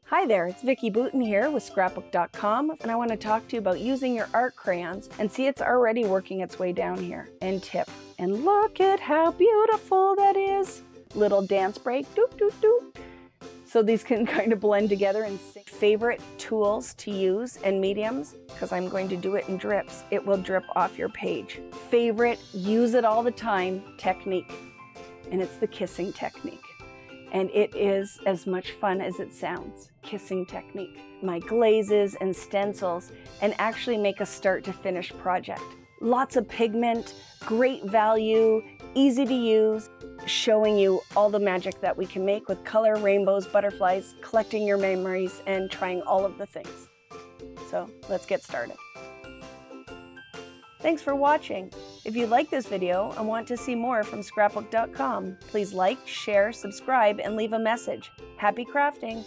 Hi there, it's Vicki Boutin here with Scrapbook.com, and I want to talk to you about using your art crayons and see it's already working its way down here. And tip. And look at how beautiful that is. Little dance break, doop, doop, doop. So these can kind of blend together and sing. Favorite tools to use and mediums, because I'm going to do it in drips. It will drip off your page. Favorite, use it all the time, technique. And it's the kissing technique. And it is as much fun as it sounds, kissing technique. My glazes and stencils, and actually make a start to finish project. Lots of pigment, great value, easy to use, showing you all the magic that we can make with color, rainbows, butterflies, collecting your memories, and trying all of the things. So let's get started. Thanks for watching. If you like this video and want to see more from Scrapbook.com, please like, share, subscribe, and leave a message. Happy crafting!